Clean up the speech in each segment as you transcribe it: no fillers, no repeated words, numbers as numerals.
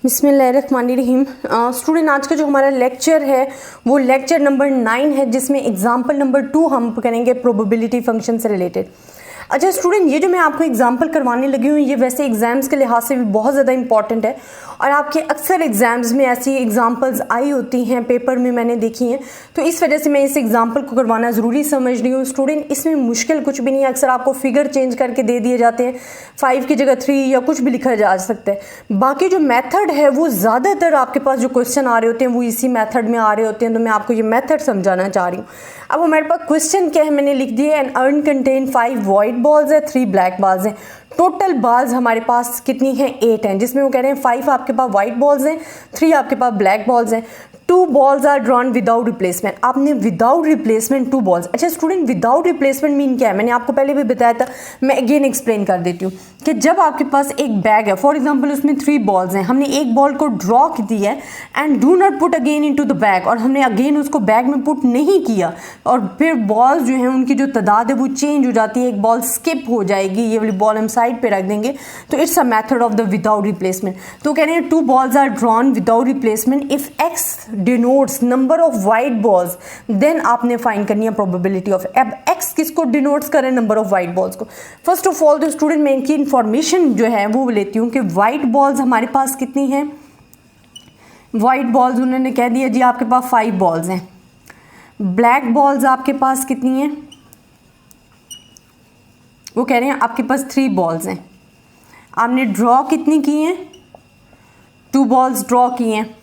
बिस्मिल्लाहिर्रहमानिर्रहीम। स्टूडेंट, आज का जो हमारा लेक्चर है वो लेक्चर नंबर 9 है, जिसमें एग्जाम्पल नंबर 2 हम करेंगे प्रोबेबिलिटी फंक्शन से रिलेटेड। अच्छा स्टूडेंट, ये जो मैं आपको एग्जाम्पल करवाने लगी हूँ ये वैसे एग्जाम्स के लिहाज से भी बहुत ज़्यादा इंपॉर्टेंट है और आपके अक्सर एग्जाम्स में ऐसी एग्जाम्पल्स आई होती हैं, पेपर में मैंने देखी हैं, तो इस वजह से मैं इस एग्जाम्पल को करवाना ज़रूरी समझ रही हूँ। स्टूडेंट, इसमें मुश्किल कुछ भी नहीं है, अक्सर आपको फिगर चेंज करके दे दिए जाते हैं, 5 की जगह 3 या कुछ भी लिखा जा सकता है। बाकी जो मेथड है वो ज़्यादातर आपके पास जो क्वेश्चन आ रहे होते हैं वो इसी मेथड में आ रहे होते हैं, तो मैं आपको ये मेथड समझाना चाह रही हूँ। अब हमारे पास क्वेश्चन क्या है, मैंने लिख दिया an urn contain 5 white balls है, 3 ब्लैक बॉल्स हैं। टोटल बॉल्स हमारे पास कितनी हैं? 8 हैं, जिसमें वो कह रहे हैं 5 आपके पास वाइट बॉल्स हैं, 3 आपके पास ब्लैक बॉल्स हैं। 2 balls are drawn without replacement. आपने विदाउट रिप्लेसमेंट 2 बॉल्स। अच्छा स्टूडेंट, विदाउट रिप्लेसमेंट मीन क्या है? मैंने आपको पहले भी बताया था, मैं अगेन एक्सप्लेन कर देती हूँ कि जब आपके पास एक बैग है, फॉर एग्जांपल उसमें 3 बॉल्स हैं, हमने एक बॉल को ड्रॉ दी है and do not put again into the bag, और हमने अगेन उसको बैग में पुट नहीं किया और फिर बॉल्स जो हैं उनकी जो तादाद है वो चेंज हो जाती है, एक बॉल स्किप हो जाएगी, ये वाली बॉल हम साइड पे रख देंगे, तो it's a method of the without replacement. तो कह रहे हैं 2 balls are drawn without replacement if X denotes number of white balls, then आपने फाइंड करनी है प्रोबेबिलिटी ऑफ। अब एक्स किसको डिनोट्स करें? नंबर ऑफ वाइट बॉल्स को। फर्स्ट ऑफ ऑल तो स्टूडेंट मैं इनकी इंफॉर्मेशन जो है वो लेती हूँ कि वाइट बॉल्स हमारे पास कितनी हैं। वाइट बॉल्स उन्होंने कह दिया जी आपके पास 5 बॉल्स हैं। ब्लैक बॉल्स आपके पास कितनी हैं? वो कह रहे हैं आपके पास 3 बॉल्स हैं। आपने ड्रॉ कितनी की हैं? 2 बॉल्स ड्रॉ की हैं,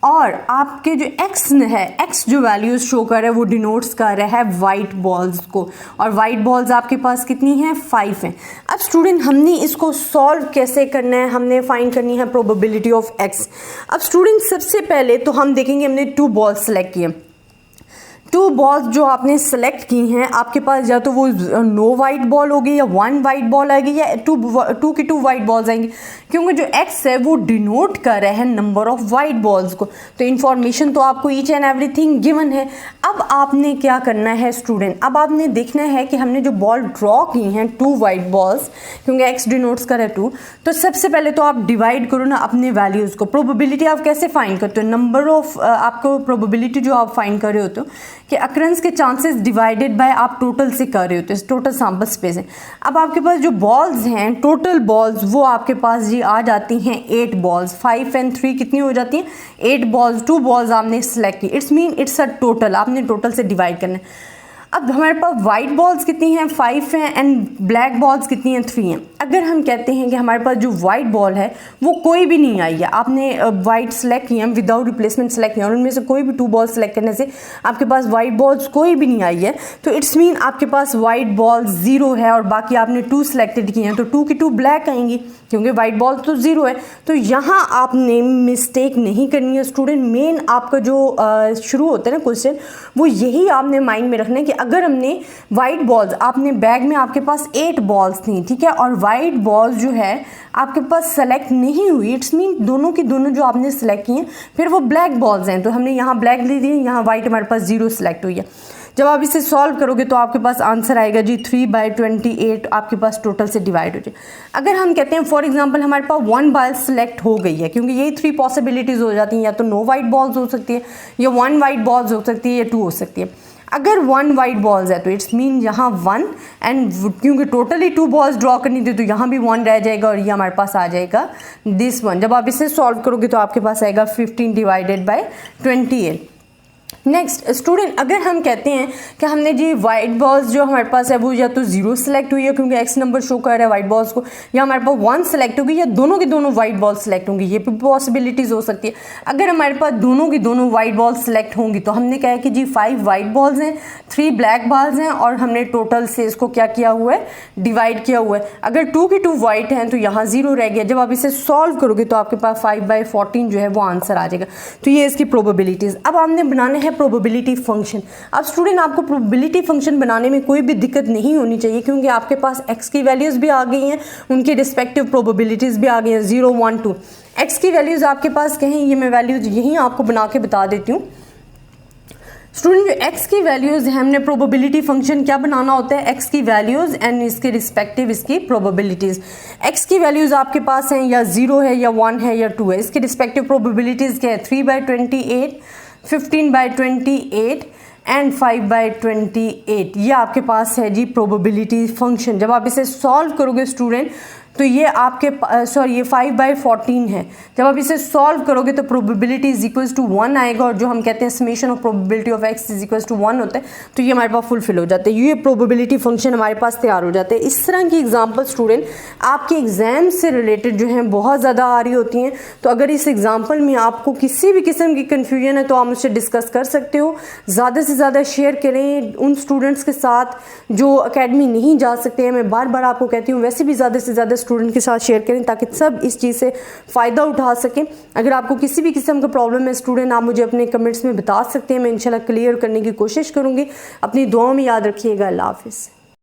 और आपके जो एक्स है, एक्स जो वैल्यूज शो कर रहा है वो डिनोट्स कर रहा है वाइट बॉल्स को, और वाइट बॉल्स आपके पास कितनी हैं? 5 हैं। अब स्टूडेंट हमने इसको सॉल्व कैसे करना है? हमने फाइंड करनी है प्रोबेबिलिटी ऑफ एक्स। अब स्टूडेंट सबसे पहले तो हम देखेंगे, हमने 2 बॉल्स सेलेक्ट किए। 2 बॉल्स जो आपने सेलेक्ट की हैं, आपके पास या तो वो नो वाइट बॉल होगी या 1 वाइट बॉल आएगी या 2 की 2 वाइट बॉल्स आएंगी, क्योंकि जो एक्स है वो डिनोट कर रहा है नंबर ऑफ वाइट बॉल्स को। तो इन्फॉर्मेशन तो आपको ईच एंड एवरीथिंग गिवन है। अब आपने क्या करना है स्टूडेंट? अब आपने देखना है कि हमने जो बॉल ड्रॉ की हैं 2 वाइट बॉल्स, क्योंकि एक्स डिनोट्स कर रहा है 2, तो सबसे पहले तो आप डिवाइड करो ना अपने वैल्यूज़ को। प्रोबेबिलिटी आप कैसे फाइंड करते हो? नंबर ऑफ आपको प्रोबेबिलिटी जो आप फाइंड कर रहे होते हो कि अक्रंस के चांसेस डिवाइडेड बाय आप टोटल से कर रहे होते हैं, टोटल सैंपल स्पेस है। अब आपके पास जो बॉल्स हैं, टोटल बॉल्स, वो आपके पास जी आ जाती हैं 8 बॉल्स। 5 and 3 कितनी हो जाती हैं? 8 बॉल्स। 2 बॉल्स आपने सेलेक्ट की, it's mean it's a total, आपने टोटल से डिवाइड करना है। अब हमारे पास वाइट बॉल्स कितनी हैं? 5 हैं, एंड ब्लैक बॉल्स कितनी हैं? 3 हैं। अगर हम कहते हैं कि हमारे पास जो वाइट बॉल है वो कोई भी नहीं आई है, आपने वाइट सेलेक्ट किया, विदाउट रिप्लेसमेंट सेलेक्ट किया, और उनमें से कोई भी 2 बॉल सेलेक्ट करने से आपके पास वाइट बॉल्स कोई भी नहीं आई है, तो इट्स मीन आपके पास वाइट बॉल 0 है, और बाकी आपने 2 सेलेक्टेड किए हैं, तो 2 की 2 ब्लैक आएंगी, क्योंकि वाइट बॉल तो 0 है। तो यहाँ आपने मिस्टेक नहीं करनी है स्टूडेंट। मेन आपका जो शुरू होता है ना क्वेश्चन, वो यही आपने माइंड में रखना है कि अगर हमने वाइट बॉल्स, आपने बैग में आपके पास 8 बॉल्स थी, ठीक है, और वाइट बॉल्स जो है आपके पास सेलेक्ट नहीं हुई, इट्स मीन दोनों की दोनों जो आपने सेलेक्ट किए फिर वो ब्लैक बॉल्स हैं, तो हमने यहाँ ब्लैक ले दी, यहाँ वाइट हमारे पास 0 सेलेक्ट हुई है। जब आप इसे सॉल्व करोगे तो आपके पास आंसर आएगा जी 3/28 आपके पास टोटल से डिवाइड हो जाए। अगर हम कहते हैं फॉर एग्जांपल हमारे पास 1 बॉल सेलेक्ट हो गई है, क्योंकि यही 3 पॉसिबिलिटीज़ हो जाती हैं, या तो नो वाइट बॉल्स हो सकती है, या 1 वाइट बॉल्स हो सकती है, या 2 हो सकती है। अगर 1 वाइट बॉल्स है तो इट्स मीन यहाँ 1, एंड क्योंकि टोटली 2 बॉल्स ड्रॉ करनी थी तो यहाँ भी 1 रह जाएगा, और ये हमारे पास आ जाएगा दिस 1। जब आप इसे सॉल्व करोगे तो आपके पास आएगा 15/28। नेक्स्ट स्टूडेंट, अगर हम कहते हैं कि हमने जी वाइट बॉल्स जो हमारे पास है वो या तो 0 सेलेक्ट हुई है, क्योंकि एक्स नंबर शो कर रहा है वाइट बॉल्स को, या हमारे पास 1 सेलेक्ट होगी, या दोनों की दोनों वाइट बॉल्स सेलेक्ट होंगी, ये भी पॉसिबिलिटीज़ हो सकती है। अगर हमारे पास दोनों की दोनों वाइट बॉल्स सेलेक्ट होंगी तो हमने कहा है कि जी 5 वाइट बॉल्स हैं, 3 ब्लैक बॉल्स हैं, और हमने टोटल से इसको क्या किया हुआ है? डिवाइड किया हुआ है। अगर 2 की 2 वाइट हैं तो यहाँ 0 रह गया। जब आप इसे सॉल्व करोगे तो आपके पास 5/14 जो है वो आंसर आ जाएगा। तो ये इसकी प्रोबेबिलिटीज़। अब आपने बनाना है प्रोबेबिलिटी फंक्शन। अब स्टूडेंट आपको प्रोबेबिलिटी फंक्शन बनाने में कोई भी दिक्कत नहीं होनी चाहिए, क्योंकि आपके पास एक्स की वैल्यूज़ भी आ गई हैं, उनकी रिस्पेक्टिव प्रोबेबिलिटीज़ भी आ गई हैं 0, 1, 2। एक्स की वैल्यूज़ आपके पास कहीं, ये मैं वैल्यूज़ यहीं आपको बना के बता देती हूँ। स्टूडेंट जो x की वैल्यूज़ है, हमने प्रोबेबिलिटी फंक्शन क्या बनाना होता है, x की वैल्यूज़ एंड इसके रिस्पेक्टिव इसकी प्रोबेबिलिटीज़। x की वैल्यूज़ आपके पास हैं या 0 है या 1 है या 2 है, इसके रिस्पेक्टिव प्रोबेबिलिटीज़ क्या है, 3/28, 15/28 एंड 5/28। ये आपके पास है जी प्रोबेबिलिटी फंक्शन। जब आप इसे सॉल्व करोगे स्टूडेंट तो ये आपके ये 5/14 है। जब आप इसे सॉल्व करोगे तो प्रोबेबिलिटी इज इक्वल्स टू 1 आएगा, और जो हम कहते हैं summation of probability of x is equals to 1 होता है, तो ये हमारे पास फुलफिल हो जाते हैं, ये प्रोबेबिलिटी फंक्शन हमारे पास तैयार हो जाते हैं। इस तरह की एग्जाम्पल स्टूडेंट आपके एग्जाम से रिलेटेड जो हैं बहुत ज़्यादा आ रही होती हैं। तो अगर इस एग्जाम्पल में आपको किसी भी किस्म की कन्फ्यूजन है तो आप मुझसे डिस्कस कर सकते हो। ज़्यादा से ज़्यादा शेयर करें उन स्टूडेंट्स के साथ जो अकेडमी नहीं जा सकते हैं। मैं बार बार आपको कहती हूँ वैसे भी ज़्यादा से ज़्यादा स्टूडेंट के साथ शेयर करें ताकि सब इस चीज़ से फ़ायदा उठा सकें। अगर आपको किसी भी किस्म का प्रॉब्लम है स्टूडेंट, आप मुझे अपने कमेंट्स में बता सकते हैं, मैं इंशाल्लाह क्लियर करने की कोशिश करूँगी। अपनी दुआओं में याद रखिएगा। अल्लाह हाफिज़।